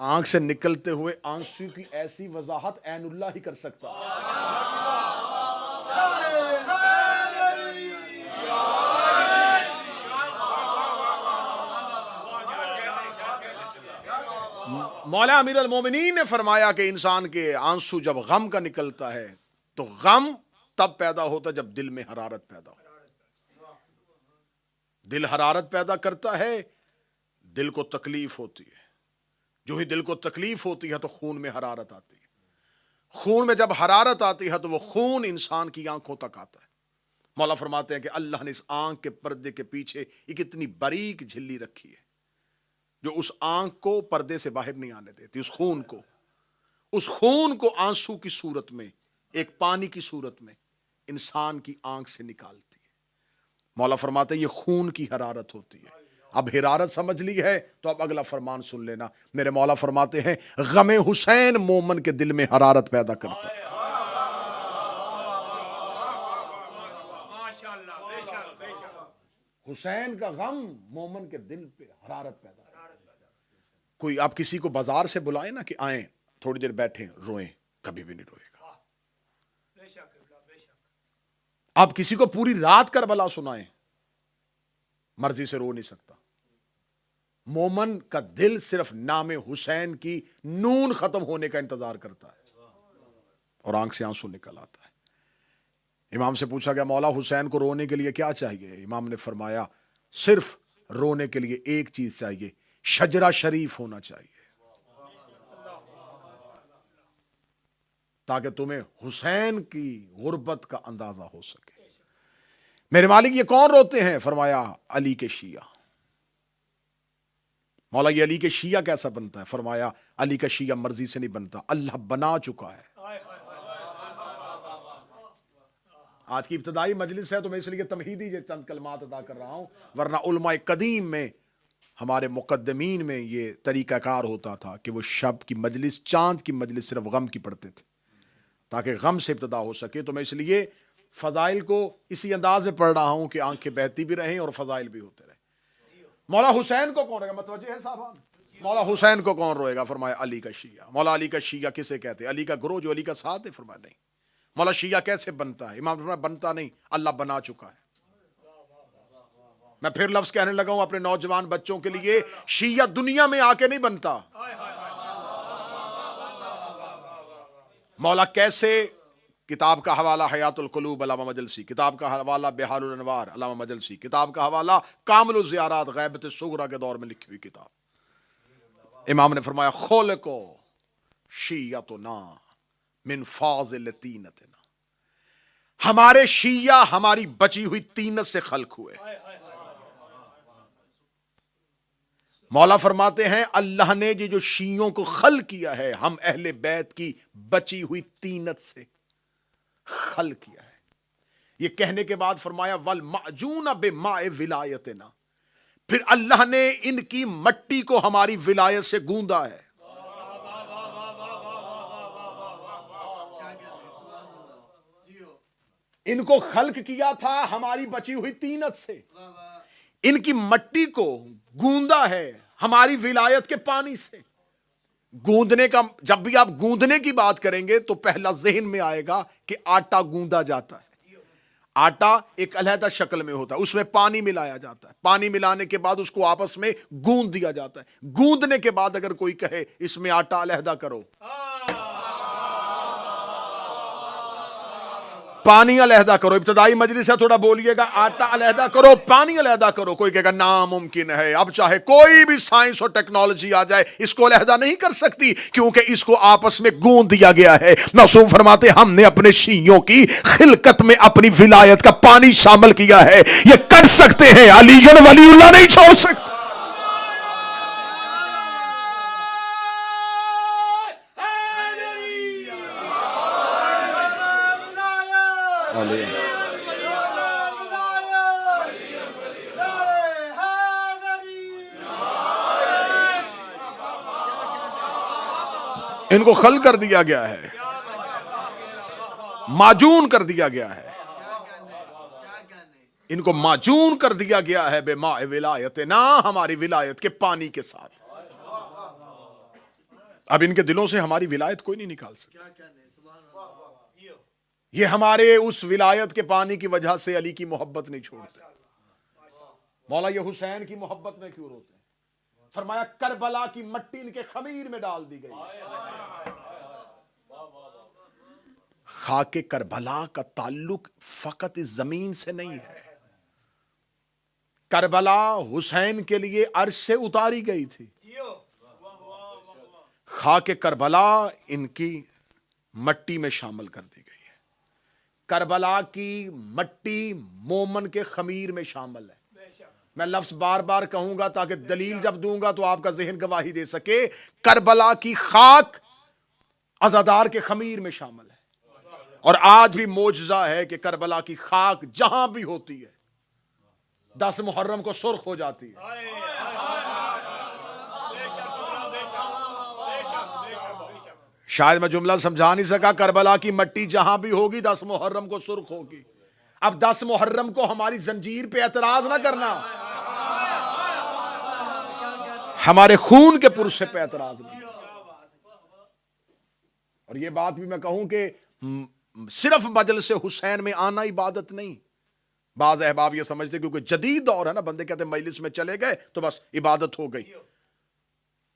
آنکھ سے نکلتے ہوئے آنسو کی ایسی وضاحت عین اللہ ہی کر سکتا ہے۔ مولا امیر المومنین نے فرمایا کہ انسان کے آنسو جب غم کا نکلتا ہے تو غم تب پیدا ہوتا جب دل میں حرارت پیدا ہو۔ دل حرارت پیدا کرتا ہے، دل کو تکلیف ہوتی ہے، جو ہی دل کو تکلیف ہوتی ہے تو خون میں حرارت آتی ہے، خون میں جب حرارت آتی ہے تو وہ خون انسان کی آنکھوں تک آتا ہے۔ مولا فرماتے ہیں کہ اللہ نے اس آنکھ کے پردے کے پیچھے ایک اتنی باریک جھلی رکھی ہے جو اس آنکھ کو پردے سے باہر نہیں آنے دیتی، اس خون کو آنسو کی صورت میں، ایک پانی کی صورت میں انسان کی آنکھ سے نکالتی ہے۔ مولا فرماتے ہیں یہ خون کی حرارت ہوتی ہے۔ اب حرارت سمجھ لی ہے تو اب اگلا فرمان سن لینا۔ میرے مولا فرماتے ہیں غم حسین مومن کے دل میں حرارت پیدا کرتا ہے۔ حسین کا غم مومن کے دل پہ حرارت پیدا کرتا ہے۔ کوئی آپ کسی کو بازار سے بلائیں نا کہ آئیں تھوڑی دیر بیٹھیں روئیں، کبھی بھی نہیں روئے گا۔ آپ کسی کو پوری رات کربلا سنائیں، مرضی سے رو نہیں سکتا۔ مومن کا دل صرف نام حسین کی نون ختم ہونے کا انتظار کرتا ہے اور آنکھ سے آنسو نکل آتا ہے۔ امام سے پوچھا گیا مولا حسین کو رونے کے لیے کیا چاہیے؟ امام نے فرمایا صرف رونے کے لیے ایک چیز چاہیے، شجرہ شریف ہونا چاہیے، تاکہ تمہیں حسین کی غربت کا اندازہ ہو سکے۔ میرے مالک یہ کون روتے ہیں؟ فرمایا علی کے شیعہ۔ مولا یہ علی کے شیعہ کیسا بنتا ہے؟ فرمایا علی کا شیعہ مرضی سے نہیں بنتا، اللہ بنا چکا ہے۔ آج کی ابتدائی مجلس ہے تو میں اس لیے تمہیدی چند کلمات ادا کر رہا ہوں، ورنہ علماء قدیم میں، ہمارے مقدمین میں یہ طریقہ کار ہوتا تھا کہ وہ شب کی مجلس، چاند کی مجلس صرف غم کی پڑھتے تھے تاکہ غم سے ابتدا ہو سکے۔ تو میں اس لیے فضائل کو اسی انداز میں پڑھ رہا ہوں کہ آنکھیں بہتی بھی رہیں اور فضائل بھی ہوتے رہیں۔ مولا حسین کو کون روئے گا؟ متوجہ ہے صاحبان؟ مولا حسین کو کون روئے گا؟ فرمایا علی کا شیعہ۔ مولا علی کا شیعہ کسے کہتے ہیں؟ علی کا گروہ جو علی کا ساتھ ہے؟ فرمایا نہیں۔ مولا شیعہ کیسے بنتا ہے؟ امام فرمایا بنتا نہیں، اللہ بنا چکا ہے۔ میں پھر لفظ کہنے لگا ہوں اپنے نوجوان بچوں کے لیے، شیعہ دنیا میں آ کے نہیں بنتا۔ مولا کیسے؟ کتاب کا حوالہ حیات القلوب علامہ مجلسی، کتاب کا حوالہ بحار الانوار علامہ مجلسی، کتاب کا حوالہ کامل الزیارات غیبت صغرا کے دور میں لکھی ہوئی کتاب۔ امام نے فرمایا خلقو شیعتنا من فاضل طینتنا، ہمارے شیعہ ہماری بچی ہوئی طینت سے خلق ہوئے۔ مولا فرماتے ہیں اللہ نے یہ جو شیعوں کو خلق کیا ہے، ہم اہل بیت کی بچی ہوئی طینت سے خلق کیا ہے۔ یہ کہنے کے بعد فرمایا والمعجون بماء ولایتنا، پھر اللہ نے ان کی مٹی کو ہماری ولایت سے گوندا ہے۔ ان کو خلق کیا تھا ہماری بچی ہوئی طینت سے، ان کی مٹی کو گوندا ہے ہماری ولایت کے پانی سے۔ گوندنے کا، جب بھی آپ گوندنے کی بات کریں گے تو پہلا ذہن میں آئے گا کہ آٹا گوندا جاتا ہے۔ آٹا ایک علیحدہ شکل میں ہوتا ہے، اس میں پانی ملایا جاتا ہے، پانی ملانے کے بعد اس کو آپس میں گوند دیا جاتا ہے۔ گوندنے کے بعد اگر کوئی کہے اس میں آٹا علیحدہ کرو، پانی علیحدہ کرو، ابتدائی مجلس ہے تھوڑا بولیے گا، آٹا علیحدہ کرو، پانی علیحدہ کرو، کوئی کہے گا ناممکن ہے، اب چاہے کوئی بھی سائنس اور ٹیکنالوجی آ جائے اس کو علیحدہ نہیں کر سکتی، کیونکہ اس کو آپس میں گوند دیا گیا ہے۔ معصوم فرماتے ہم نے اپنے شیعوں کی خلقت میں اپنی ولایت کا پانی شامل کیا ہے، یہ کر سکتے ہیں، علی ولی اللہ نہیں چھوڑ سکتے۔ ان کو خل کر دیا گیا ہے، معجون کر دیا گیا ہے، ان کو معجون کر دیا گیا ہے بماء ولایتنا، ہماری ولایت کے پانی کے ساتھ۔ اب ان کے دلوں سے ہماری ولایت کوئی نہیں نکال سکتا. یہ ہمارے اس ولایت کے پانی کی وجہ سے علی کی محبت نہیں چھوڑتے. مولا یہ حسین کی محبت میں کیوں روتے ہیں؟ فرمایا کربلا کی مٹی ان کے خمیر میں ڈال دی گئی. خاک کربلا کا تعلق فقط اس زمین سے نہیں ہے. کربلا حسین کے لیے عرش سے اتاری گئی تھی. خاک کربلا ان کی مٹی میں شامل کر دی گئی ہے. کربلا کی مٹی مومن کے خمیر میں شامل ہے. میں لفظ بار بار کہوں گا تاکہ دلیل جب دوں گا تو آپ کا ذہن گواہی دے سکے. کربلا کی خاک عزادار کے خمیر میں شامل ہے. اور آج بھی معجزہ ہے کہ کربلا کی خاک جہاں بھی ہوتی ہے 10 محرم کو سرخ ہو جاتی ہے. شاید میں جملہ سمجھا نہیں سکا. کربلا کی مٹی جہاں بھی ہوگی 10 محرم کو سرخ ہوگی. اب 10 محرم کو ہماری زنجیر پہ اعتراض نہ کرنا, ہمارے خون کے پرسے پہ اعتراض نہیں. اور یہ بات بھی میں کہوں کہ صرف مجلس حسین میں آنا عبادت نہیں. بعض احباب یہ سمجھتے کیونکہ جدید دور ہے نا, بندے کہتے ہیں مجلس میں چلے گئے تو بس عبادت ہو گئی.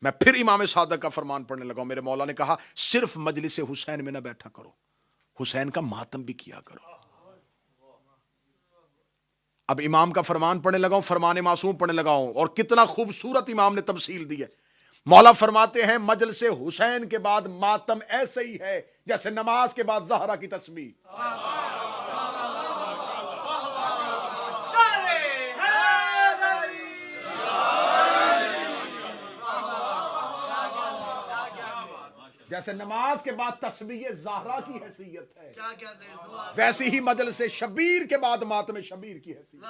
میں پھر امام صادق کا فرمان پڑھنے لگا. میرے مولا نے کہا صرف مجلس حسین میں نہ بیٹھا کرو, حسین کا ماتم بھی کیا کرو. اب امام کا فرمان پڑھنے لگا ہوں, فرمان معصوم پڑھنے لگا ہوں, اور کتنا خوبصورت امام نے تمثیل دی ہے. مولا فرماتے ہیں مجلس حسین کے بعد ماتم ایسے ہی ہے جیسے نماز کے بعد زہرا کی تسبیح. جیسے نماز کے بعد تسبیح زہرا کی حیثیت ہے, ویسی ہی مجلس شبیر کے بعد ماتم شبیر کی حیثیت.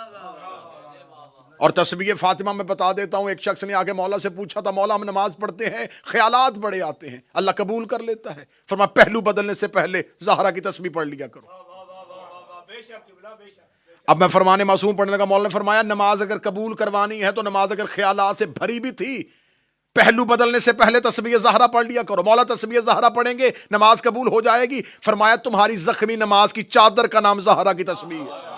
اور تسبیح فاطمہ میں بتا دیتا ہوں, ایک شخص نے آگے مولا سے پوچھا تھا, مولا ہم نماز پڑھتے ہیں خیالات بڑے آتے ہیں, اللہ قبول کر لیتا ہے. فرمایا پہلو بدلنے سے پہلے زہرا کی تسبیح پڑھ لیا کرو. اب میں فرمان معصوم پڑھنے لگا. مولا نے فرمایا نماز اگر قبول کروانی ہے تو نماز اگر خیالات سے بھری بھی تھی, پہلو بدلنے سے پہلے تسبیح زہرا پڑھ لیا کرو. مولا تسبیح زہرا پڑھیں گے نماز قبول ہو جائے گی. فرمایا تمہاری زخمی نماز کی چادر کا نام زہرا کی تسبیح ہے.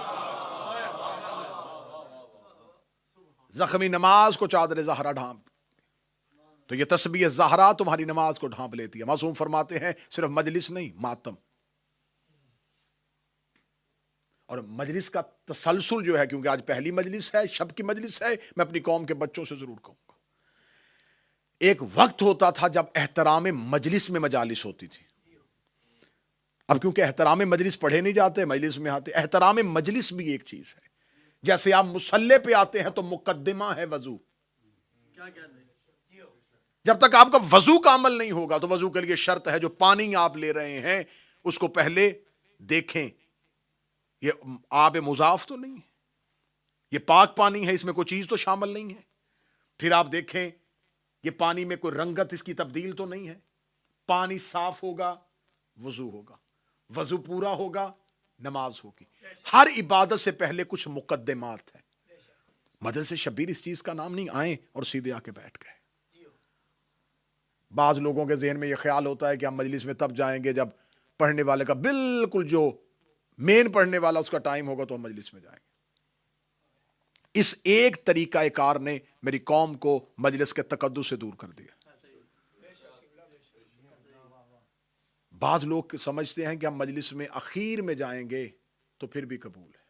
زخمی نماز کو چادر زہرا ڈھانپ, تو یہ تسبیح زہرا تمہاری نماز کو ڈھانپ لیتی ہے. معصوم فرماتے ہیں صرف مجلس نہیں, ماتم. اور مجلس کا تسلسل جو ہے, کیونکہ آج پہلی مجلس ہے, شب کی مجلس ہے, میں اپنی قوم کے بچوں سے ضرور کہوں گا. ایک وقت ہوتا تھا جب احترام مجلس میں مجالس ہوتی تھی. اب کیونکہ احترام مجلس پڑھے نہیں جاتے, مجلس میں آتے. احترام مجلس بھی ایک چیز ہے. جیسے آپ مصلی پہ آتے ہیں تو مقدمہ ہے وضو. جب تک آپ کا وضو کا عمل نہیں ہوگا تو وضو کے لیے شرط ہے جو پانی آپ لے رہے ہیں اس کو پہلے دیکھیں, یہ آب مضاف تو نہیں ہے, یہ پاک پانی ہے, اس میں کوئی چیز تو شامل نہیں ہے. پھر آپ دیکھیں یہ پانی میں کوئی رنگت اس کی تبدیل تو نہیں ہے. پانی صاف ہوگا وضو ہوگا, وضو پورا ہوگا نماز ہوگی. ہر عبادت سے پہلے کچھ مقدمات ہیں. مجلس شبیر اس چیز کا نام نہیں, آئیں اور سیدھے آ کے بیٹھ گئے. بعض لوگوں کے ذہن میں یہ خیال ہوتا ہے کہ ہم مجلس میں تب جائیں گے جب پڑھنے والے کا بالکل جو مین پڑھنے والا اس کا ٹائم ہوگا تو ہم مجلس میں جائیں گے. اس ایک طریقہ کار نے میری قوم کو مجلس کے تقدس سے دور کر دیا. بعض لوگ سمجھتے ہیں کہ ہم مجلس میں اخیر میں جائیں گے تو پھر بھی قبول ہے.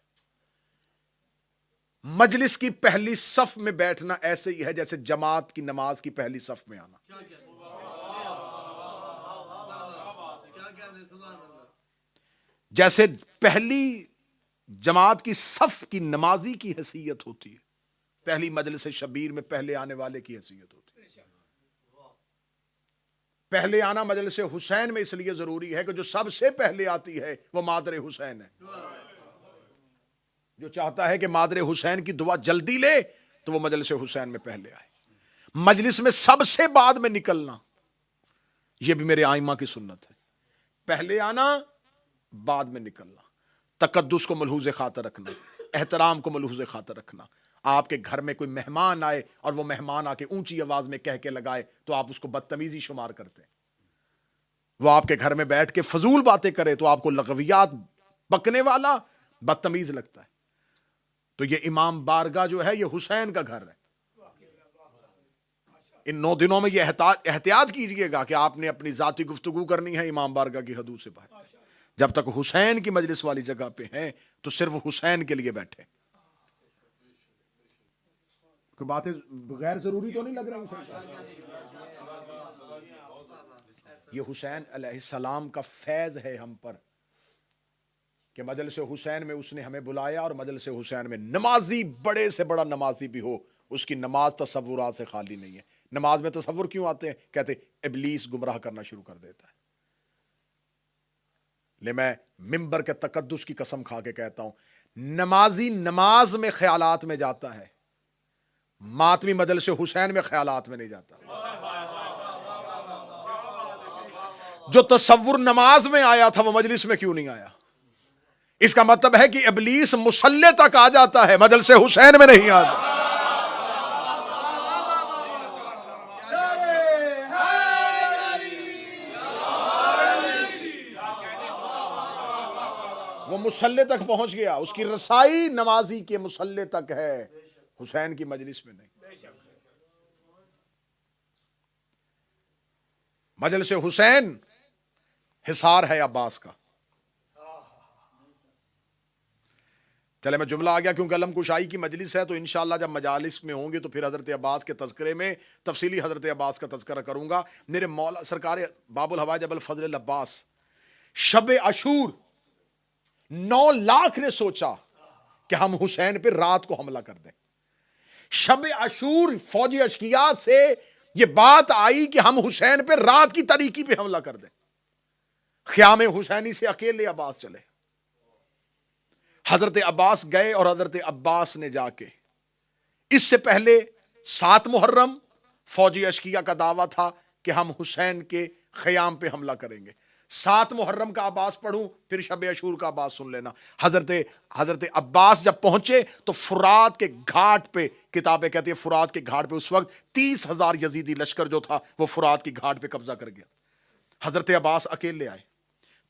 مجلس کی پہلی صف میں بیٹھنا ایسے ہی ہے جیسے جماعت کی نماز کی پہلی صف میں آنا. جیسے پہلی جماعت کی صف کی نمازی کی حیثیت ہوتی ہے, پہلی مجلس شبیر میں پہلے آنے والے کی حیثیت ہوتی ہے. پہلے آنا مجلس حسین میں اس لیے ضروری ہے کہ جو سب سے پہلے آتی ہے وہ مادر حسین ہے. جو چاہتا ہے کہ مادر حسین کی دعا جلدی لے تو وہ مجلس حسین میں پہلے آئے. مجلس میں سب سے بعد میں نکلنا یہ بھی میرے آئمہ کی سنت ہے. پہلے آنا بعد میں نکلنا, تقدس کو ملحوظ خاطر رکھنا, احترام کو ملحوظ خاطر رکھنا, آپ کے گھر میں کوئی مہمان آئے اور وہ مہمان آ کے اونچی آواز میں کہہ کے لگائے تو آپ اس کو بدتمیزی شمار کرتے ہیں. وہ آپ کے گھر میں بیٹھ کے فضول باتیں کرے تو آپ کو لغویات بکنے والا بدتمیز لگتا ہے. تو یہ امام بارگاہ جو ہے یہ حسین کا گھر ہے. ان 9 دنوں میں یہ احتیاط کیجئے گا کہ آپ نے اپنی ذاتی گفتگو کرنی ہے امام بارگاہ کی حدود سے باہر. جب تک حسین کی مجلس والی جگہ پہ ہیں تو صرف حسین کے لیے بیٹھے. کوئی باتیں غیر ضروری تو نہیں لگ رہی سر؟ یہ حسین علیہ السلام کا فیض ہے ہم پر کہ مجلس حسین میں اس نے ہمیں بلایا، اور مجلس حسین میں نمازی بڑے سے بڑا نمازی بھی ہو اس کی نماز تصورات سے خالی نہیں ہے. نماز میں تصور کیوں آتے ہیں؟ کہتے ابلیس گمراہ کرنا شروع کر دیتا ہے. لے میں منبر کے تقدس کی قسم کھا کے کہتا ہوں، نمازی نماز میں خیالات میں جاتا ہے، ماتمی مجلس حسین میں خیالات میں نہیں جاتا. جو تصور نماز میں آیا تھا وہ مجلس میں کیوں نہیں آیا؟ اس کا مطلب ہے کہ ابلیس مصلی تک آ جاتا ہے، مجلس حسین میں نہیں آتا. وہ مصلی تک پہنچ گیا، اس کی رسائی نمازی کے مصلی تک ہے، حسین کی مجلس میں نہیں. مجلس حسین حصار ہے عباس کا. چلے میں جملہ آ گیا کیونکہ علم کشائی کی مجلس ہے، تو انشاءاللہ جب مجالس میں ہوں گے تو پھر حضرت عباس کے تذکرے میں تفصیلی حضرت عباس کا تذکرہ کروں گا. میرے مولا سرکار باب الحوائج ابو الفضل العباس شب عاشور 9 لاکھ نے سوچا کہ ہم حسین پہ رات کو حملہ کر دیں. شب عاشور فوجی اشقیاء سے یہ بات آئی کہ ہم حسین پہ رات کی تاریکی پہ حملہ کر دیں. خیام حسینی سے اکیلے عباس چلے. حضرت عباس گئے اور حضرت عباس نے جا کے، اس سے پہلے 7 محرم فوجی اشقیاء کا دعویٰ تھا کہ ہم حسین کے خیام پہ حملہ کریں گے. 7 محرم کا عباس پڑھوں پھر شب عاشور کا عباس سن لینا. حضرت عباس جب پہنچے تو فرات کے گھاٹ پہ، کتابیں کہتی ہیں فرات کے گھاٹ پہ اس وقت 30,000 یزیدی لشکر جو تھا وہ فرات کی گھاٹ پہ قبضہ کر گیا. حضرت عباس اکیلے آئے،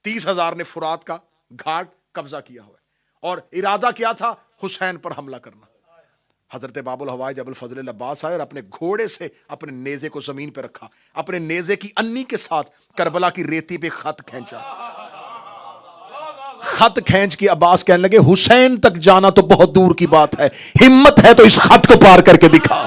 30,000 نے فرات کا گھاٹ قبضہ کیا ہوا ہے اور ارادہ کیا تھا حسین پر حملہ کرنا. حضرت باب الحوائج ابو الفضل العباس آئے اور اپنے گھوڑے سے اپنے نیزے کو زمین پہ رکھا، اپنے نیزے کی انی کے ساتھ کربلا کی ریتی پہ خط کھینچا. خط کھینچ کے عباس کہنے لگے حسین تک جانا تو بہت دور کی بات ہے، ہمت ہے تو اس خط کو پار کر کے دکھا.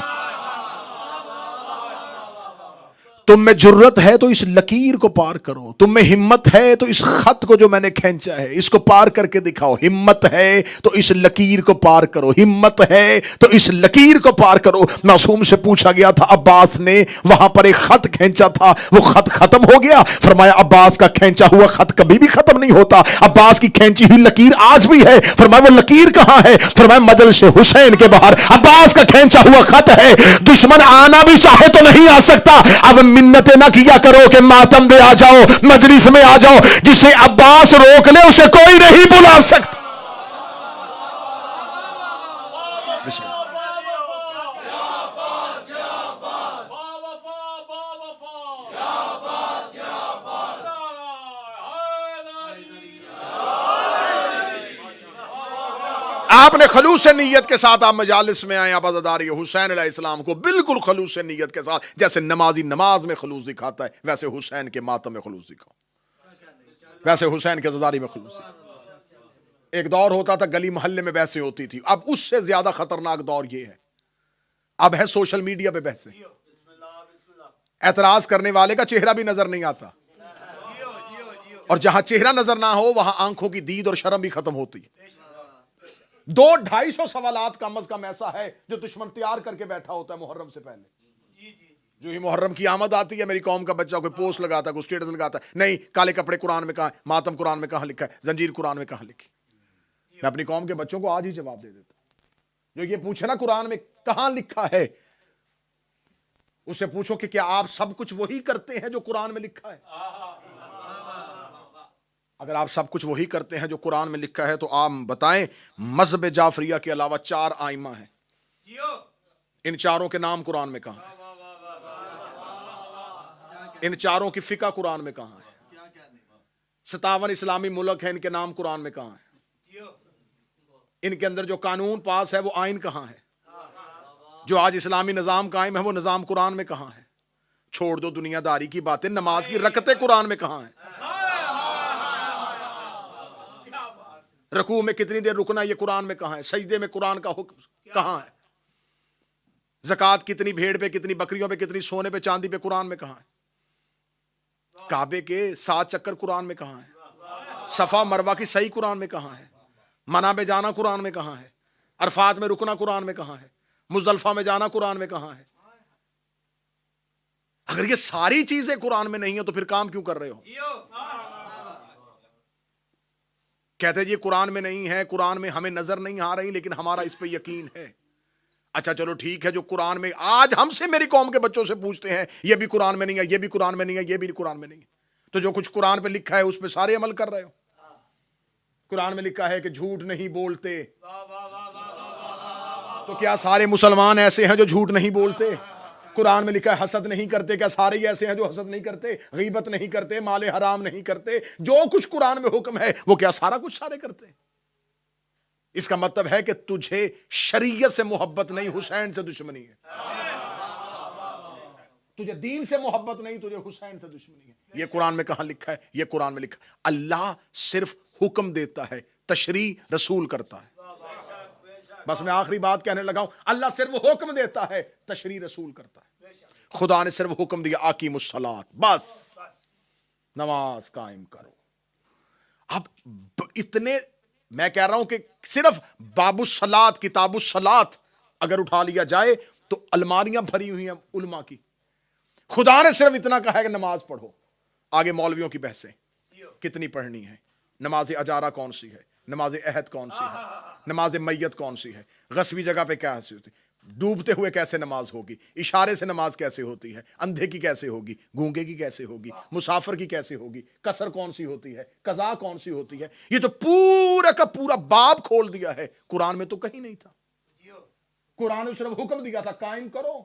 تم میں جرت ہے تو اس لکیر کو پار کرو، تم میں ہمت ہے تو اس خط کو جو میں نے کھینچا ہے اس کو پار کر کے دکھاؤ. ہمت ہے تو اس لکیر کو پار کرو، ہمت ہے تو اس لکیر کو پار کرو. معصوم سے پوچھا گیا تھا، عباس نے وہاں پر ایک خط کھینچا تھا، وہ خط ختم ہو گیا؟ فرمایا عباس کا کھینچا ہوا خط کبھی بھی ختم نہیں ہوتا، عباس کی کھینچی ہوئی لکیر آج بھی ہے. فرمایا وہ لکیر کہاں ہے؟ فرمایا مجلس حسین کے باہر عباس کا کھینچا ہوا خط ہے. دشمن آنا بھی چاہے تو نہیں آ سکتا. اب منتیں نہ کیا کرو کہ ماتم دے آ جاؤ، مجلس میں آ جاؤ. جسے عباس روک لے اسے کوئی نہیں بلا سکتا. آپ نے خلوص نیت کے ساتھ آپ مجالس میں آئے، آپ عزاداری حسین علیہ السلام کو بالکل خلوص نیت کے ساتھ، جیسے نمازی نماز میں خلوص دکھاتا ہے ویسے حسین کے ماتم میں خلوص دکھاؤ، ویسے حسین کے عزاداری میں خلوص دکھاؤ. ایک دور ہوتا تھا گلی محلے میں بحثیں ہوتی تھی، اب اس سے زیادہ خطرناک دور یہ ہے، اب ہے سوشل میڈیا پہ بحثیں. اعتراض کرنے والے کا چہرہ بھی نظر نہیں آتا، اور جہاں چہرہ نظر نہ ہو وہاں آنکھوں کی دید اور شرم بھی ختم ہوتی ہے. 200-250 سوالات کم از کم ایسا ہے جو دشمن تیار کر کے بیٹھا ہوتا ہے محرم سے پہلے. جو ہی محرم کی آمد آتی ہے میری قوم کا بچہ کوئی پوسٹ لگاتا ہے، کوئی سٹیٹس لگاتا ہے، نہیں کالے کپڑے قرآن میں کہاں ہے، ماتم قرآن میں کہاں لکھا ہے، زنجیر قرآن میں کہاں لکھی. میں اپنی قوم کے بچوں کو آج ہی جواب دے دیتا ہوں. جو یہ پوچھے نا قرآن میں کہاں لکھا ہے، اسے پوچھو کہ کیا آپ سب کچھ وہی کرتے ہیں جو قرآن میں لکھا ہے؟ اگر آپ سب کچھ وہی کرتے ہیں جو قرآن میں لکھا ہے تو آپ بتائیں مذہب جعفریہ کے علاوہ 4 آئمہ ہیں. ان چاروں کے نام قرآن میں کہاں ہیں؟ ان چاروں کی فقہ قرآن میں کہاں ہے؟ 57 اسلامی ملک ہیں، ان کے نام قرآن میں کہاں ہیں؟ ان کے اندر جو قانون پاس ہے وہ آئین کہاں ہے؟ جو آج اسلامی نظام قائم ہے وہ نظام قرآن میں کہاں ہے؟ چھوڑ دو دنیا داری کی باتیں، نماز کی رکعتیں قرآن میں کہاں ہیں؟ رکوع میں کتنی دیر رکنا یہ قرآن میں کہاں ہے؟ سجدے میں قرآن کا حکم کہاں ہے؟ زکوٰۃ کتنی بھیڑ پہ، کتنی بکریوں پہ، کتنی سونے پہ، چاندی پہ قرآن میں کہاں ہے؟ کعبے کے 7 چکر قرآن میں کہاں ہے؟ صفا مروہ کی صحیح قرآن میں کہاں ہے؟ منی میں جانا قرآن میں کہاں ہے؟ عرفات میں رکنا قرآن میں کہاں ہے؟ مزدلفہ میں جانا قرآن میں کہاں ہے؟ اگر یہ ساری چیزیں قرآن میں نہیں ہیں تو پھر کام کیوں کر رہے ہو؟ کہتے ہیں یہ قرآن میں نہیں ہے، قرآن میں ہمیں نظر نہیں آ رہی لیکن ہمارا اس پہ یقین ہے۔ اچھا چلو ٹھیک ہے، جو قرآن میں آج ہم سے میری قوم کے بچوں سے پوچھتے ہیں یہ بھی قرآن میں نہیں ہے، یہ بھی قرآن میں نہیں ہے، یہ بھی قرآن میں نہیں ہے، تو جو کچھ قرآن پہ لکھا ہے اس پہ سارے عمل کر رہے ہو؟ قرآن میں لکھا ہے کہ جھوٹ نہیں بولتے، تو کیا سارے مسلمان ایسے ہیں جو جھوٹ نہیں بولتے؟ قرآن میں لکھا ہے حسد نہیں کرتے، کیا سارے ہی ایسے ہیں جو حسد نہیں کرتے؟ غیبت نہیں کرتے، مال حرام نہیں کرتے، جو کچھ قرآن میں حکم ہے وہ کیا سارا کچھ سارے کرتے ہیں؟ اس کا مطلب ہے کہ تجھے شریعت سے محبت نہیں، حسین سے دشمنی ہے۔ تجھے دین سے محبت نہیں، تجھے حسین سے دشمنی ہے۔ یہ قرآن میں کہاں لکھا ہے؟ یہ قرآن میں لکھا ہے۔ اللہ صرف حکم دیتا ہے، تشریع رسول کرتا ہے۔ بس میں آخری بات کہنے لگا ہوں، اللہ صرف حکم دیتا ہے، تشریع رسول کرتا ہے۔ خدا نے صرف حکم دیا اقیموا الصلاۃ، بس نماز قائم کرو۔ اب اتنے میں کہہ رہا ہوں کہ صرف باب الصلاۃ، کتاب الصلاۃ اگر اٹھا لیا جائے تو الماریاں بھری ہوئی ہیں علماء کی۔ خدا نے صرف اتنا کہا ہے کہ نماز پڑھو، آگے مولویوں کی بحثیں کتنی پڑھنی ہے، نماز اجارہ کون سی ہے، نماز عہد کون سی ہے، نماز میت کون سی ہے، غصبی جگہ پہ کیسے ہوتی ہے، ڈوبتے ہوئے کیسے نماز ہوگی، اشارے سے نماز کیسے ہوتی ہے، اندھے کی کیسے ہوگی، گونگے کی کیسے ہوگی، مسافر کی کیسے ہوگی، قصر کون سی ہوتی ہے، قضا کون سی ہوتی ہے۔ یہ تو پورا کا پورا باب کھول دیا ہے، قرآن میں تو کہیں نہیں تھا۔ قرآن نے صرف حکم دیا تھا قائم کرو،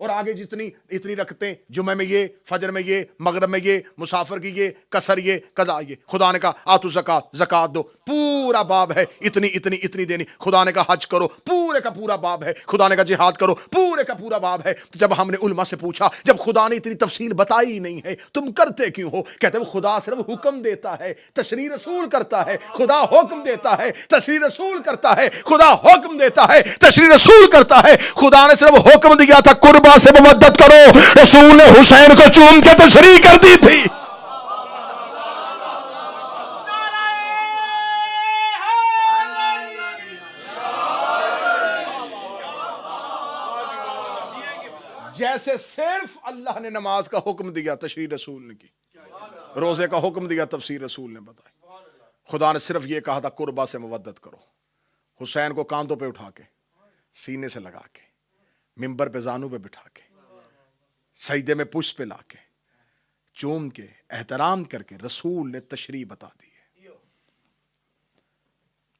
اور آگے جتنی اتنی رکھتے، جمعہ میں یہ، فجر میں یہ، مغرب میں یہ، مسافر کی یہ، قصر یہ، قضا یہ۔ خدا نے کہا آتو زکات، زکات دو، پورا باب ہے، اتنی اتنی اتنی دینی۔ خدا نے کہا حج کرو، پورے کا پورا باب ہے۔ خدا نے کہا جہاد کرو، پورے کا پورا باب ہے۔ تو جب ہم نے علماء سے پوچھا، جب خدا نے اتنی تفصیل بتائی ہی نہیں ہے تم کرتے کیوں ہو؟ کہتے ہیں خدا صرف حکم دیتا ہے، تشریع رسول کرتا ہے۔ خدا حکم دیتا ہے، تشریع رسول کرتا ہے۔ خدا حکم دیتا ہے، تشریع رسول کرتا ہے۔ خدا نے صرف حکم دیا تھا قربا سے مودت کرو، رسول نے حسین کو چوم کے تشریح کر دی تھی۔ جیسے صرف اللہ نے نماز کا حکم دیا، تشریع رسول نے کی، روزے کا حکم دیا، تفسیر رسول نے بتائی۔ خدا نے صرف یہ کہا تھا قربا سے مودت کرو، حسین کو کاندھوں پہ اٹھا کے، سینے سے لگا کے، ممبر پہ زانو پہ بٹھا کے، سجدے میں پشت پہ لا کے، چوم کے، احترام کر کے رسول نے تشریح بتا دی ہے۔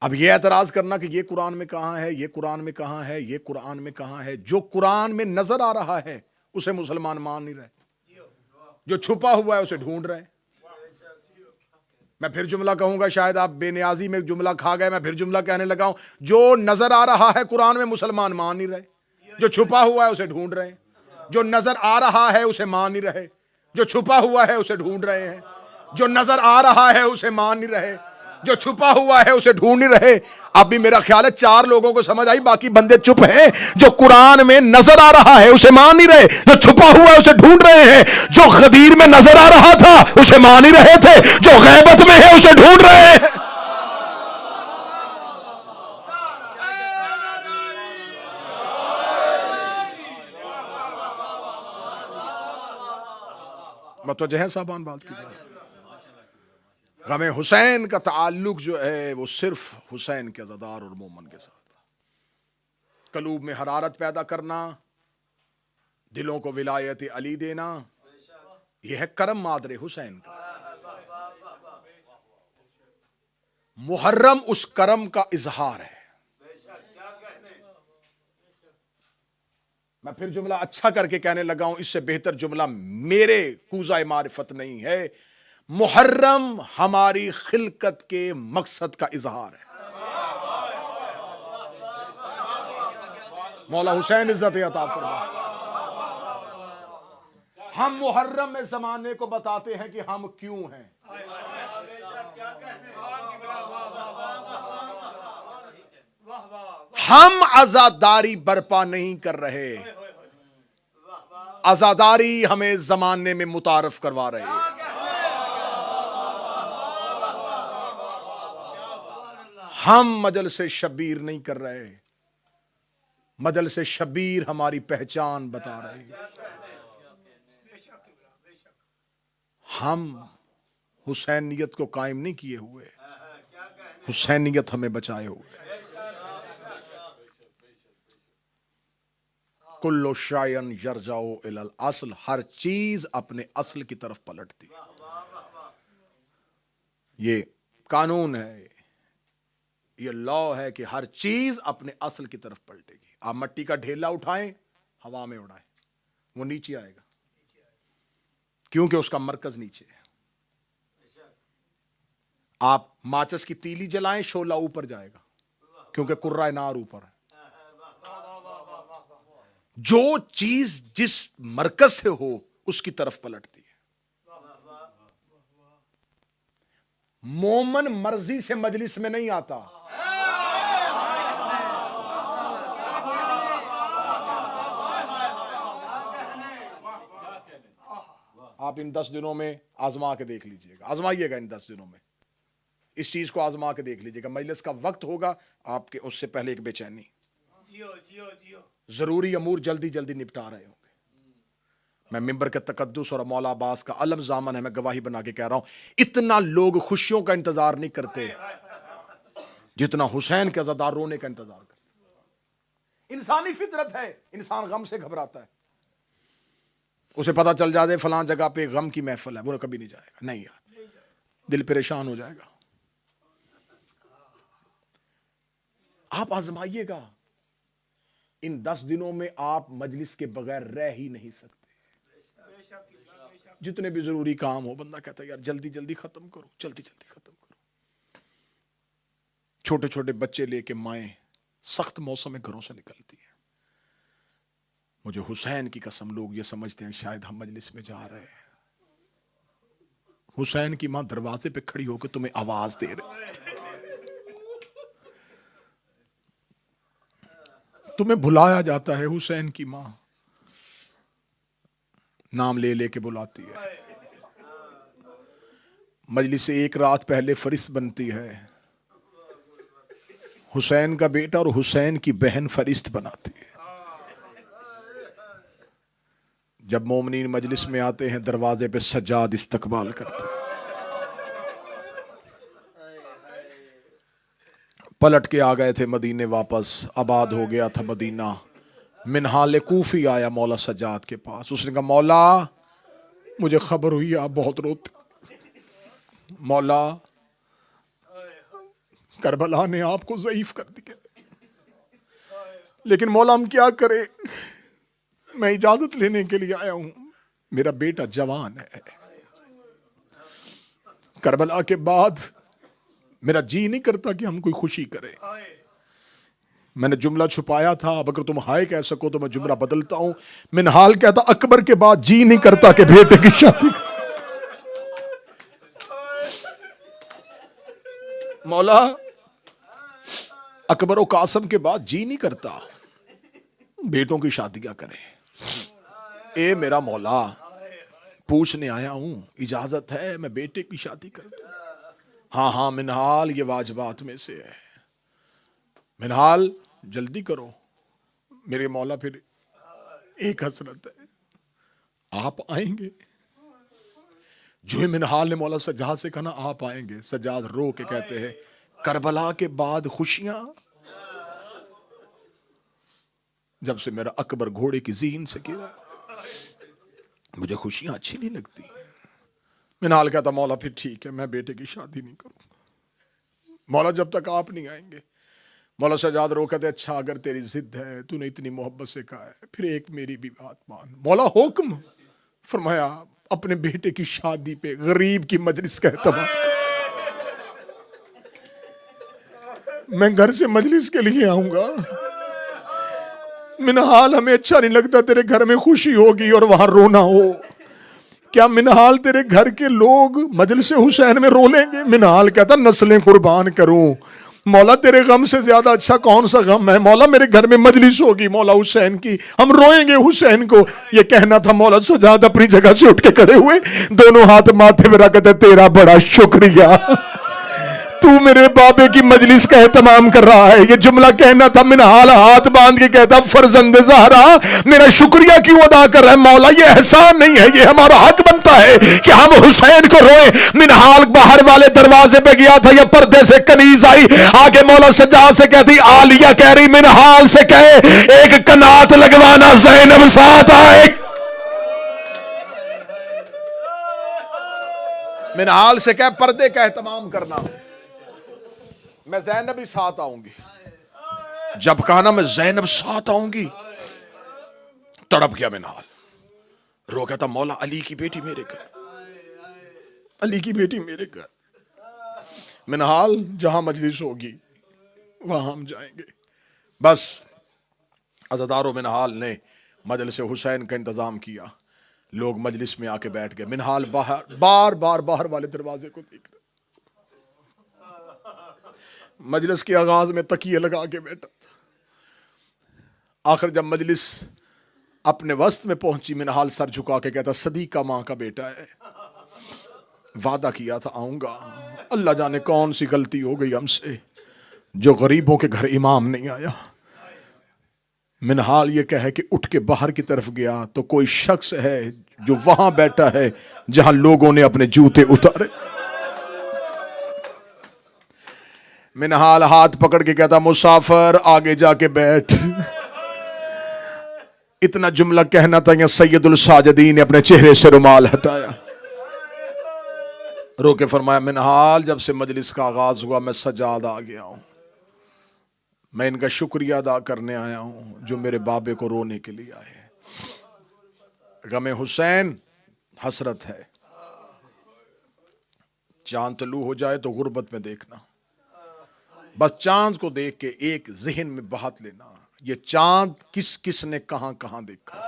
اب یہ اعتراض کرنا کہ یہ قرآن میں کہاں ہے، یہ قرآن میں کہاں ہے، یہ قرآن میں کہاں ہے، جو قرآن میں نظر آ رہا ہے اسے مسلمان مان نہیں رہے، جو چھپا ہوا ہے اسے ڈھونڈ رہے ہیں۔ میں پھر جملہ کہوں گا، شاید آپ بے نیازی میں جملہ کھا گئے، میں پھر جملہ کہنے لگا ہوں، جو نظر آ رہا ہے قرآن میں مسلمان مان نہیں رہے، جو چھپا ہوا ہے اسے ڈھونڈ رہے ہیں۔ جو نظر آ رہا ہے اسے مان نہیں رہے، جو چھپا ہوا ہے اسے ڈھونڈ رہے ہیں۔ جو نظر آ رہا ہے اسے مان نہیں رہے، جو چھپا ہوا ہے اسے ڈھونڈ نہیں رہے۔ اب بھی میرا خیال ہے 4 لوگوں کو سمجھ آئی، باقی بندے چپ ہیں۔ جو قرآن میں نظر آ رہا ہے اسے مان نہیں رہے، جو چھپا ہوا ہے اسے ڈھونڈ رہے ہیں۔ جو غدیر میں نظر آ رہا تھا اسے مان نہیں رہے تھے، جو غیبت میں ہے اسے ڈھونڈ رہے ہیں۔ متوجہ ہے صاحبان بات کی بات؟ غم حسین کا تعلق جو ہے وہ صرف حسین کے عزادار اور مومن کے ساتھ، قلوب میں حرارت پیدا کرنا، دلوں کو ولایت علی دینا، یہ ہے کرم مادر حسین کا۔ محرم اس کرم کا اظہار ہے۔ میں پھر جملہ اچھا کر کے کہنے لگا ہوں، اس سے بہتر جملہ میرے کوزہ معرفت نہیں ہے۔ محرم ہماری خلقت کے مقصد کا اظہار ہے۔ مولا حسین عزت عطا فرما۔ ہم محرم میں زمانے کو بتاتے ہیں کہ ہم کیوں ہیں۔ ہم عزاداری برپا نہیں کر رہے، عزاداری ہمیں زمانے میں متعارف کروا رہے ہیں۔ ہم مجلس شبیر نہیں کر رہے، مجلس شبیر ہماری پہچان بتا رہے ہیں۔ ہم حسینیت کو قائم نہیں کیے ہوئے، حسینیت ہمیں بچائے ہوئے۔ کلو شائن یرجعو الی الاصل، ہر چیز اپنے اصل کی طرف پلٹتی ہے۔ یہ قانون ہے، یہ لا ہے کہ ہر چیز اپنے اصل کی طرف پلٹے گی۔ آپ مٹی کا ڈھیلا اٹھائیں، ہوا میں اڑائیں، وہ نیچے آئے گا، کیونکہ اس کا مرکز نیچے ہے۔ آپ ماچس کی تیلی جلائیں، شعلہ اوپر جائے گا، کیونکہ قرہ نار اوپر ہے۔ جو چیز جس مرکز سے ہو اس کی طرف پلٹتی ہے۔ مومن مرضی سے مجلس میں نہیں آتا، آپ ان 10 دنوں میں آزما کے دیکھ لیجئے گا، آزمائیے گا ان 10 دنوں میں، اس چیز کو آزما کے دیکھ لیجئے گا۔ مجلس کا وقت ہوگا، آپ کے اس سے پہلے ایک بے چینی، ضروری امور جلدی جلدی نپٹا رہے ہوں گے۔ میں ممبر کے تقدس اور مولا عباس کا علم ضامن ہے، میں گواہی بنا کے کہہ رہا ہوں، اتنا لوگ خوشیوں کا انتظار نہیں کرتے جتنا حسین کے عزادار رونے کا انتظار کرتے۔ انسانی فطرت ہے، انسان غم سے گھبراتا ہے۔ اسے پتا چل جائے فلاں جگہ پہ غم کی محفل ہے، وہ کبھی نہیں جائے گا، نہیں یار، دل پریشان ہو جائے گا۔ آپ آزمائیے گا، ان 10 دنوں میں آپ مجلس کے بغیر رہ ہی نہیں سکتے۔ جتنے بھی ضروری کام ہو، بندہ کہتا ہے یار جلدی جلدی ختم کرو، جلدی جلدی ختم کرو۔ چھوٹے چھوٹے بچے لے کے مائیں سخت موسم میں گھروں سے نکلتی ہیں۔ مجھے حسین کی قسم، لوگ یہ سمجھتے ہیں شاید ہم مجلس میں جا رہے ہیں، حسین کی ماں دروازے پہ کھڑی ہو کے تمہیں آواز دے رہی، تمہیں بلایا جاتا ہے۔ حسین کی ماں نام لے لے کے بلاتی ہے، مجلس سے ایک رات پہلے فرشت بنتی ہے، حسین کا بیٹا اور حسین کی بہن فرشت بناتی ہے۔ جب مومنین مجلس میں آتے ہیں، دروازے پہ سجاد استقبال کرتے ہیں۔ پلٹ کے آ گئے تھے مدینے واپس، آباد ہو گیا تھا مدینہ۔ منہال کوفی آیا مولا سجاد کے پاس، اس نے کہا مولا مجھے خبر ہوئی آپ بہت روتے، مولا کربلا نے آپ کو ضعیف کر دیا، لیکن مولا ہم کیا کریں، میں اجازت لینے کے لیے آیا ہوں، میرا بیٹا جوان ہے، کربلا کے بعد میرا جی نہیں کرتا کہ ہم کوئی خوشی کریں۔ میں نے جملہ چھپایا تھا، اب اگر تم ہائے کہہ سکو تو میں جملہ بدلتا ہوں۔ منہال کہتا اکبر کے بعد جی نہیں کرتا کہ بیٹے کی شادی، مولا اکبر و قاسم کے بعد جی نہیں کرتا بیٹوں کی شادیاں کریں۔ اے میرا مولا پوچھنے آیا ہوں، اجازت ہے میں بیٹے کی شادی کر دوں؟ ہاں ہاں منہال، یہ واجبات میں سے ہے، منہال جلدی کرو۔ میرے مولا پھر ایک حسرت ہے، آپ آئیں گے؟ جو ہی منہال نے مولا سجاد سے کہا نا آپ آئیں گے، سجاد رو کے کہتے ہیں کربلا کے بعد خوشیاں؟ جب سے میرا اکبر گھوڑے کی زین سے گرا مجھے خوشیاں اچھی نہیں لگتی۔ منہال کہتا مولا پھر ٹھیک ہے، میں بیٹے کی شادی نہیں کروں، مولا جب تک آپ نہیں آئیں گے۔ مولا سجاد رو کہتے اچھا اگر تیری ضد ہے، تو نے اتنی محبت سے کہا ہے، پھر ایک میری بھی بات مان۔ مولا حکم فرمایا اپنے بیٹے کی شادی پہ غریب کی مجلس کا اہتمام۔ میں گھر سے مجلس کے لیے آؤں گا، منہال ہمیں اچھا نہیں لگتا تیرے گھر میں خوشی ہوگی اور وہاں رونا ہو۔ کیا منہال تیرے گھر کے لوگ مجلس حسین میں رو لیں گے؟ منہال کہتا نسلیں قربان کروں، مولا تیرے غم سے زیادہ اچھا کون سا غم ہے؟ مولا میرے گھر میں مجلس ہوگی مولا حسین کی، ہم روئیں گے حسین کو۔ یہ کہنا تھا، مولا سجاد اپنی جگہ سے اٹھ کے کھڑے ہوئے، دونوں ہاتھ ماتھے میں رکھتے، تیرا بڑا شکریہ، تو میرے بابے کی مجلس کا اہتمام کر رہا ہے۔ یہ جملہ کہنا تھا، منہال ہاتھ باندھ کے کہتا فرزند زہرا میرا شکریہ کیوں ادا کر رہا ہے؟ مولا یہ احسان نہیں ہے، یہ ہمارا حق بنتا ہے کہ ہم حسین کو روئیں۔ منہال باہر والے دروازے پہ گیا تھا، یہ پردے سے کنیز آئی، آگے مولا سجاد سے کہتی، عالیہ کہہ رہی منہال سے کہے ایک کنات لگوانا، زینب ساتھ آئے۔ منہال سے کہے پردے کا اہتمام کرنا، میں زینب ہی ساتھ آؤں گی۔ جب کہا نا میں زینب ساتھ آؤں گی، تڑپ گیا منہال، رو کہتا مولا علی کی بیٹی میرے گھر، علی کی بیٹی میرے گھر۔ منہال جہاں مجلس ہوگی وہاں ہم جائیں گے۔ بس عزادار و منہال نے مجلس حسین کا انتظام کیا، لوگ مجلس میں آ کے بیٹھ گئے۔ منہال بار بار باہر والے دروازے کو دیکھ رہے، مجلس کے آغاز میں تکیے لگا کے بیٹھا تھا۔ آخر جب مجلس اپنے وسط میں پہنچی، منہال سر جھکا کے کہتا صدیقہ ماں کا بیٹا ہے، وعدہ کیا تھا آؤں گا، اللہ جانے کون سی غلطی ہو گئی ہم سے جو غریبوں کے گھر امام نہیں آیا۔ منہال یہ کہے کہ اٹھ کے باہر کی طرف گیا تو کوئی شخص ہے جو وہاں بیٹھا ہے جہاں لوگوں نے اپنے جوتے اتارے۔ منہال ہاتھ پکڑ کے کہتا مسافر آگے جا کے بیٹھ۔ اتنا جملہ کہنا تھا، یا سید الساجدین نے اپنے چہرے سے رومال ہٹایا، رو کے فرمایا منہال جب سے مجلس کا آغاز ہوا میں سجاد آ گیا ہوں، میں ان کا شکریہ ادا کرنے آیا ہوں جو میرے بابے کو رونے کے لیے آئے۔ غم حسین حسرت ہے، چاند طلوع ہو جائے تو غربت میں دیکھنا، بس چاند کو دیکھ کے ایک ذہن میں بہت لینا، یہ چاند کس کس نے کہاں کہاں دیکھا۔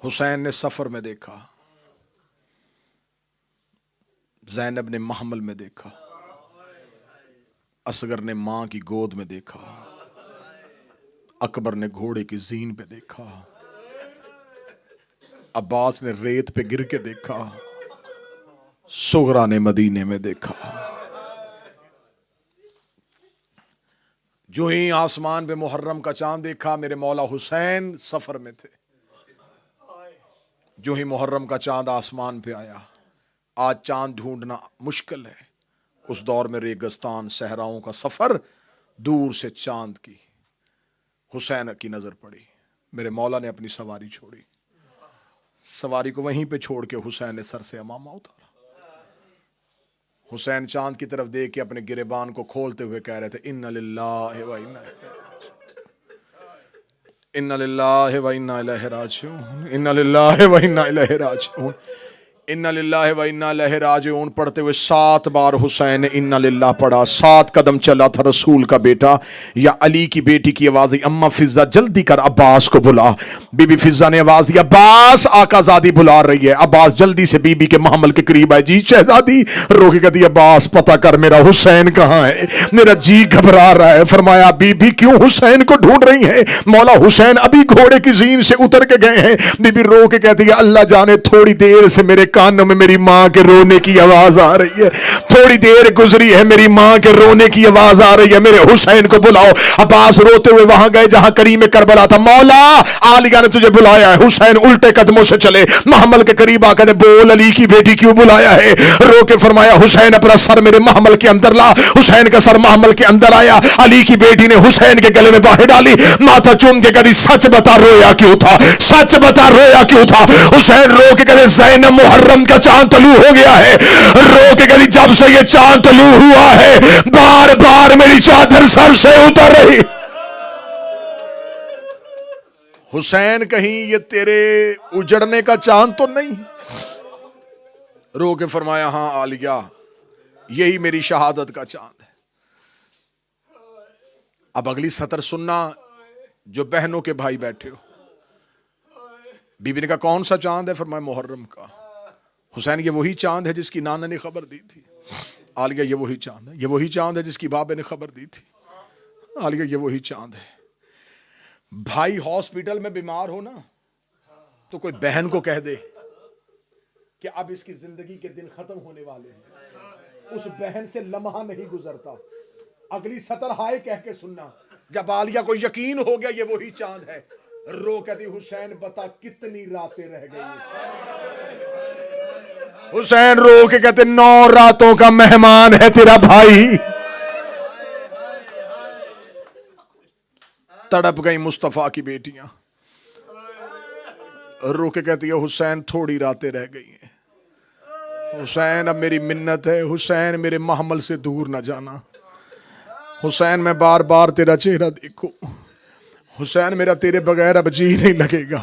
حسین نے سفر میں دیکھا، زینب نے محمل میں دیکھا، اصغر نے ماں کی گود میں دیکھا، اکبر نے گھوڑے کی زین پہ دیکھا، عباس نے ریت پہ گر کے دیکھا، صغرا نے مدینے میں دیکھا۔ جو ہی آسمان پہ محرم کا چاند دیکھا، میرے مولا حسین سفر میں تھے۔ جو ہی محرم کا چاند آسمان پہ آیا، آج چاند ڈھونڈنا مشکل ہے، اس دور میں ریگستان صحراؤں کا سفر، دور سے چاند کی حسین کی نظر پڑی، میرے مولا نے اپنی سواری چھوڑی، سواری کو وہیں پہ چھوڑ کے حسین نے سر سے امامہ اتارا۔ حسین چاند کی طرف دیکھ کے اپنے گریبان کو کھولتے ہوئے کہہ رہے تھے اِنَّ لِلَّهِ وَإِنَّا إِلَيْهِ رَاجِعُونَ، اِنَّ لِلَّهِ وَإِنَّا إِلَيْهِ رَاجِعُونَ، اِنَّ لِلَّهِ وَإِنَّا إِلَيْهِ رَاجِعُونَ پڑھتے ہوئے 7 بار حسین نے اِنَّ لِلَّهِ پڑھا۔ 7 قدم چلا تھا رسول کا بیٹا، یا علی کی بیٹی کی آواز آئی اماں فضہ جلدی کر عباس کو بلا۔ بی بی فضہ نے آواز دی عباس آقا زادی بلا رہی ہے۔ عباس جلدی سے بی بی کے محمل کے قریب آئے، جی شہزادی، رو کے کہتی عباس پتہ کر میرا حسین کہاں ہے، میرا جی گھبرا رہا ہے۔ فرمایا بی بی کیوں حسین کو ڈھونڈ رہی ہیں؟ مولا حسین ابھی گھوڑے کی زین سے اتر کے گئے ہیں۔ بی بی رو کے کہتی ہے اللہ جانے تھوڑی دیر سے میرے کانوں میں میری ماں کے رونے کی آواز آ رہی ہے، تھوڑی دیر گزری ہے میری ماں کے رونے کی آواز آ رہی ہے، میرے حسین کو بلاؤ۔ عباس روتے ہوئے وہاں گئے جہاں کریم کربلا تھا۔ مولا عالیہ نے تجھے بلایا ہے۔ حسین الٹے قدموں سے چلے، محمل کے قریب آ کے بول علی کی بیٹی کیوں بلایا ہے؟ رو کے فرمایا حسین اپنا سر میرے محمل کے اندر لا۔ حسین کا سر محمل کے اندر آیا، علی کی بیٹی نے حسین کے گلے میں باہیں ڈالی، ماتھا چوم کے کہتی سچ بتا رویا کیوں تھا، سچ بتا رویا کیوں تھا؟ حسین رو کے کہتے زینب محرم کا چاند طلوع ہو گیا ہے، رو کے کہتی جب سے یہ چاند طلوع ہوا ہے، بار بار میری چادر سر سے اتر رہی۔ حسین کہیں یہ تیرے اجڑنے کا چاند تو نہیں؟ رو کے فرمایا ہاں عالیہ، یہی میری شہادت کا چاند ہے۔ اب اگلی سطر سننا، جو بہنوں کے بھائی بیٹھے ہو۔ بی بی نے کہا کون سا چاند ہے؟ فرمایا محرم کا۔ حسین یہ وہی چاند ہے جس کی نانا نے خبر دی تھی۔ عالیہ یہ وہی چاند ہے۔ یہ وہی چاند ہے جس کی بابے نے خبر دی تھی۔ عالیہ یہ وہی چاند ہے۔ بھائی ہاسپٹل میں بیمار ہو نا تو کوئی بہن کو کہہ دے کہ اب اس کی زندگی کے دن ختم ہونے والے ہیں، اس بہن سے لمحہ نہیں گزرتا۔ اگلی سطر ہائے کہہ کے سننا۔ جب عالیہ کو یقین ہو گیا یہ وہی چاند ہے، رو کہتی حسین بتا کتنی راتیں رہ گئی؟ حسین رو کے کہتے 9 راتوں کا مہمان ہے تیرا بھائی۔ تڑپ گئی مصطفیٰ کی بیٹیاں، رو کے کہتی ہے حسین تھوڑی راتیں رہ گئی ہیں، حسین اب میری منت ہے، حسین میرے محمل سے دور نہ جانا، حسین میں بار بار تیرا چہرہ دیکھوں، حسین میرا تیرے بغیر اب جی نہیں لگے گا،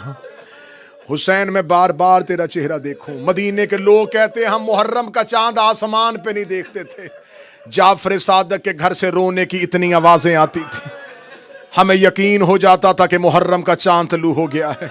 حسین میں بار بار تیرا چہرہ دیکھوں۔ مدینے کے لوگ کہتے ہم محرم کا چاند آسمان پہ نہیں دیکھتے تھے، جعفر صادق کے گھر سے رونے کی اتنی آوازیں آتی تھی، ہمیں یقین ہو جاتا تھا کہ محرم کا چاند طلوع ہو گیا ہے۔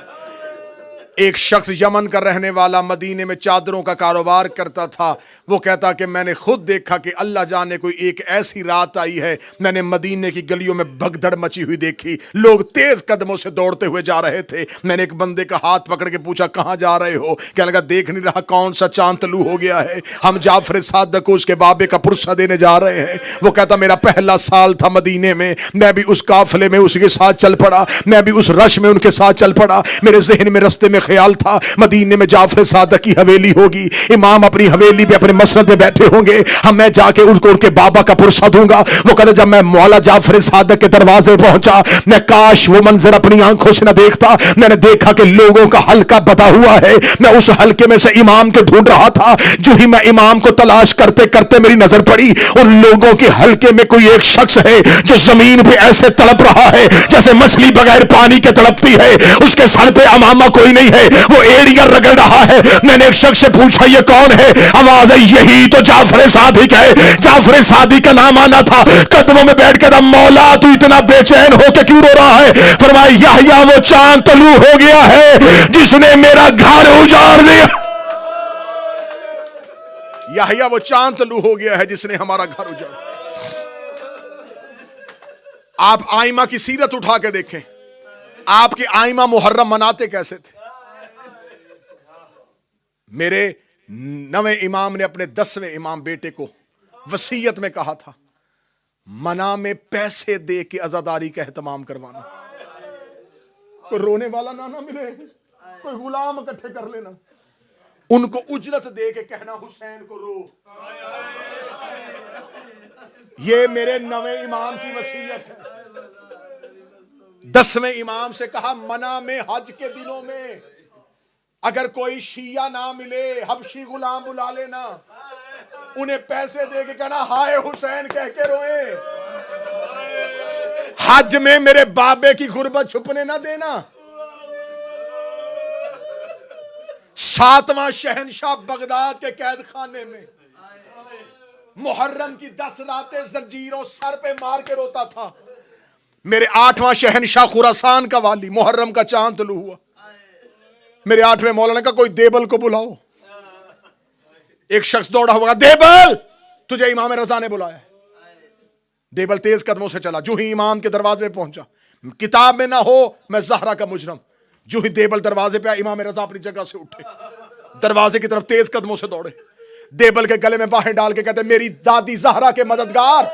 ایک شخص یمن کا رہنے والا مدینے میں چادروں کا کاروبار کرتا تھا، وہ کہتا کہ میں نے خود دیکھا کہ اللہ جانے کوئی ایک ایسی رات آئی ہے، میں نے مدینے کی گلیوں میں بھگدڑ مچی ہوئی دیکھی، لوگ تیز قدموں سے دوڑتے ہوئے جا رہے تھے، میں نے ایک بندے کا ہاتھ پکڑ کے پوچھا کہاں جا رہے ہو؟ کہنے لگا دیکھ نہیں رہا کون سا چاند طلوع ہو گیا ہے، ہم جعفر صادق کو اس کے بابے کا پرسہ دینے جا رہے ہیں۔ وہ کہتا میرا پہلا سال تھا مدینے میں، میں بھی اس قافلے میں اس کے ساتھ چل پڑا، میں بھی اس رش میں ان کے ساتھ چل پڑا، میرے ذہن میں رستے میں خیال تھا مدینے میں جعفر صادق کی حویلی ہوگی، امام اپنی حویلی پہ اپنے مسند پہ بیٹھے ہوں گے، ہم میں جا کے ان کے بابا کا پرسہ دوں گا۔ وہ کہتے جب میں مولا جعفر صادق کے دروازے پہنچا، میں کاش وہ منظر اپنی آنکھوں سے نہ دیکھتا، میں نے دیکھا کہ لوگوں کا حلقہ بتا ہوا ہے، میں اس حلقے میں سے امام کے ڈھونڈ رہا تھا، جو ہی میں امام کو تلاش کرتے کرتے میری نظر پڑی، ان لوگوں کے حلقے میں کوئی ایک شخص ہے جو زمین پہ ایسے تڑپ رہا ہے جیسے مچھلی بغیر پانی کے تڑپتی ہے، اس کے سر پہ امامہ کوئی نہیں ہے، وہ ایڑیاں رگڑ رہا ہے۔ میں نے ایک شخص سے پوچھا یہ کون ہے؟ آواز ہے یہی تو جعفر صادق ہے۔ جعفر صادق کا نام آنا تھا، قدموں میں بیٹھ کر مولا تو اتنا بے چین ہو کے کیوں رو رہا ہے؟ فرمایا یحییٰ وہ چاند طلوع ہو گیا ہے جس نے میرا گھر اجاڑ دیا، یحییٰ وہ چاند طلوع ہو گیا ہے جس نے ہمارا گھر اجاڑ دیا۔ آپ آئمہ کی سیرت اٹھا کے دیکھیں، آپ کے آئمہ محرم مناتے کیسے تھے؟ میرے 9ویں امام نے اپنے 10ویں امام بیٹے کو وصیت میں کہا تھا منا میں پیسے دے کے عزاداری کا اہتمام کروانا، کوئی رونے والا نہ ملے، کوئی غلام اکٹھے کر لینا، ان کو اجرت دے کے کہنا حسین کو رو۔ یہ میرے 9ویں امام کی وصیت ہے۔ 10ویں امام سے کہا منا میں حج کے دنوں میں اگر کوئی شیعہ نہ ملے حبشی غلام بلا لینا، انہیں پیسے دے کے کہنا ہائے حسین کہہ کے روئے، حج میں میرے بابے کی غربت چھپنے نہ دینا۔ 7واں شہنشاہ بغداد کے قید خانے میں محرم کی 10 راتیں زنجیروں سر پہ مار کے روتا تھا۔ میرے 8واں شہنشاہ خراسان کا والی محرم کا چاند طلوع ہوا، میرے 8ویں مولانا کا کوئی دیبل کو بلاؤ، ایک شخص دوڑا ہوا دیبل تجھے امام رضا نے بلایا۔ دیبل تیز قدموں سے چلا، جو ہی امام کے دروازے پہ پہنچا، کتاب میں نہ ہو میں زہرا کا مجرم، جو ہی دیبل دروازے پہ آیا امام رضا اپنی جگہ سے اٹھے، دروازے کی طرف تیز قدموں سے دوڑے، دیبل کے گلے میں باہیں ڈال کے کہتے میری دادی زہرا کے مددگار،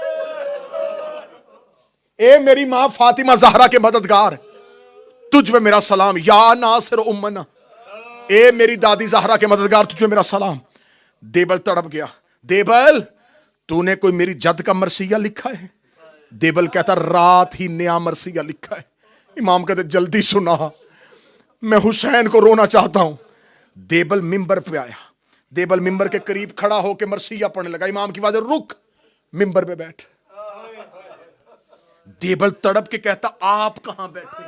اے میری ماں فاطمہ زہرا کے مددگار، تجھ میں میرا سلام، یا ناصر امنا، اے میری دادی زہرا کے مددگار تجھ میں میرا سلام۔ دیبل تڑپ گیا، دیبل تو نے کوئی میری جد کا مرثیہ لکھا ہے؟ دیبل کہتا رات ہی نیا مرثیہ لکھا ہے۔ امام کہتے جلدی سنا، میں حسین کو رونا چاہتا ہوں۔ دیبل منبر پہ آیا، دیبل ممبر کے قریب کھڑا ہو کے مرثیہ پڑھنے لگا. امام کی آواز رک, ممبر پہ بیٹھ. دیبل تڑپ کے کہتا آپ کہاں بیٹھے؟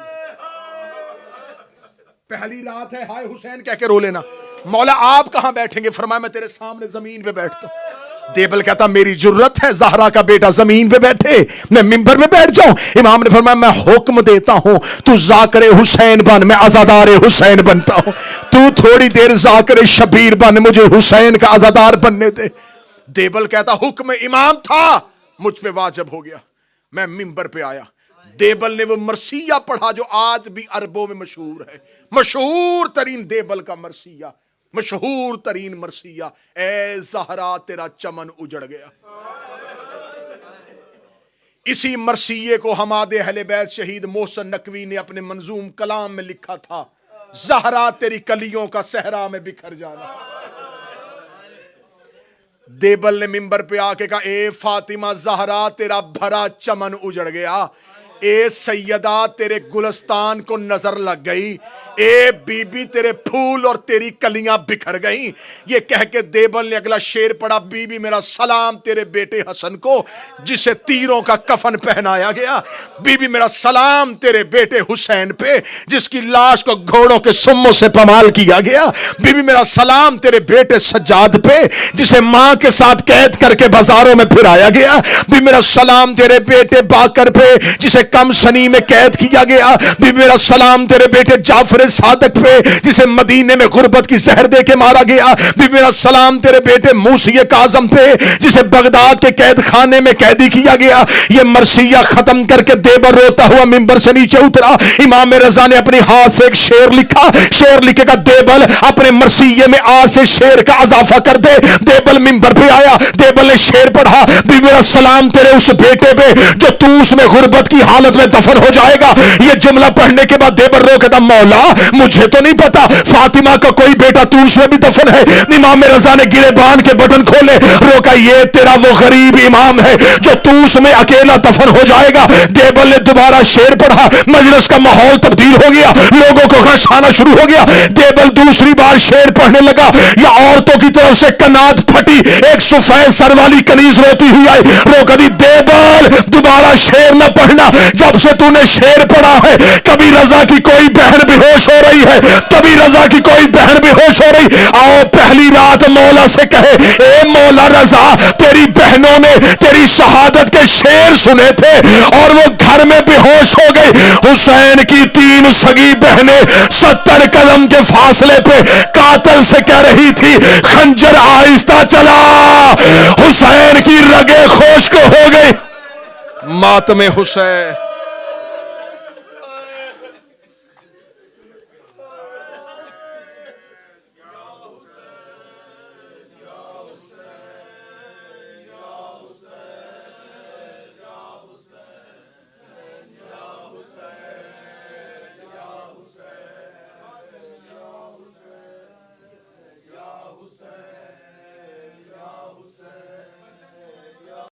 پہلی رات ہے, ہائے حسین کہہ کے رو لینا. مولا آپ کہاں بیٹھیں گے؟ فرمایا میں تیرے سامنے زمین پہ بیٹھتا ہوں. دیبل کہتا میری جرت ہے زہرا کا بیٹا زمین پہ بیٹھے, میں ممبر پہ بیٹھ جاؤں؟ امام نے فرمایا میں حکم دیتا ہوں تو ذاکر حسین بن, میں عزادار حسین بنتا ہوں. تو تھوڑی دیر ذاکر شبیر بن, مجھے حسین کا عزادار بننے دے. دیبل کہتا حکم امام تھا مجھ پہ واجب ہو گیا, میں ممبر پہ آیا. دیبل نے وہ مرثیہ پڑھا جو آج بھی عربوں میں مشہور ہے, مشہور ترین دیبل کا مرثیہ, مشہور ترین مرثیہ, اے زہرا تیرا چمن اجڑ گیا. اسی مرثیے کو حماد اہل بیت شہید محسن نقوی نے اپنے منظوم کلام میں لکھا تھا, زہرا تیری کلیوں کا صحرا میں بکھر جانا. دیبل نے ممبر پہ آ کے کہا اے فاطمہ زہرا تیرا بھرا چمن اجڑ گیا, اے سیدہ تیرے گلستان کو نظر لگ گئی, اے بی بی تیرے پھول اور تیری کلیاں بکھر گئیں. یہ کہہ کے دیبل نے اگلا شعر پڑھا, بی بی میرا سلام تیرے بیٹے حسن کو جسے تیروں کا کفن پہنایا گیا, بی بی میرا سلام تیرے بیٹے حسین پہ جس کی لاش کو گھوڑوں کے سموں سے پمال کیا گیا, بی بی میرا سلام تیرے بیٹے سجاد پہ جسے ماں کے ساتھ قید کر کے بازاروں میں پھرایا گیا, بی میرا سلام تیرے بیٹے باکر پہ جسے کم سنی میں قید کیا گیا, بی میرا سلام تیرے بیٹے جعفر صادق پہ جسے مدینے میں غربت کی زہر دے کے مارا گیا, بی میرا سلام تیرے بیٹے موسی کاظم پہ جسے بغداد کے قید خانے میں قیدی کیا گیا. یہ مرثیہ ختم کر کے دیبل روتا ہوا ممبر سے نیچے اترا. امام رضا نے اپنی ہاتھ سے ایک شعر لکھا, شعر لکھے گا دیبل اپنے مرثیے میں آج سے شعر کا اضافہ کر دے. دیبل ممبر پہ آیا, دیبل نے شعر پڑھا, بی میرا سلام تیرے اس بیٹے پہ جو توس میں غربت کی حالت میں دفن ہو جائے گا. یہ جملہ پڑھنے کے بعد دیبل رو کہتا مولا مجھے تو نہیں پتا فاطمہ کا کوئی بیٹا توس میں بھی دفن ہے. امام رضا نے گریبان کے بٹن کھولے, روکا یہ تیرا وہ غریب امام ہے جو توس میں اکیلا دفن ہو جائے گا. دیبل نے دوبارہ شعر پڑھا, مجلس کا ماحول تبدیل ہو گیا, لوگوں کو غش آنا شروع ہو گیا. دیبل دوسری بار شعر پڑھنے لگا, یا عورتوں کی طرف سے کنات پھٹی, ایک سفید سر والی کنیز روتی ہوئی آئی. روکا دی دیبل دوبارہ شعر نہ پڑھنا, جب سے تو نے شعر پڑھا ہے کبھی رضا کی کوئی بہن بے ہوش ہو رہی ہے, کبھی رضا کی کوئی بہن بے ہوش ہو رہی. آؤ پہلی رات مولا سے کہے اے مولا رضا تیری بہنوں نے تیری شہادت کے شعر سنے تھے اور وہ گھر میں بے ہوش ہو گئی. حسین کی 3 سگی بہنیں 70 قدم کے فاصلے پہ قاتل سے کہہ رہی تھی خنجر آہستہ چلا, حسین کی رگیں خشک ہو گئی. ماتم حسین.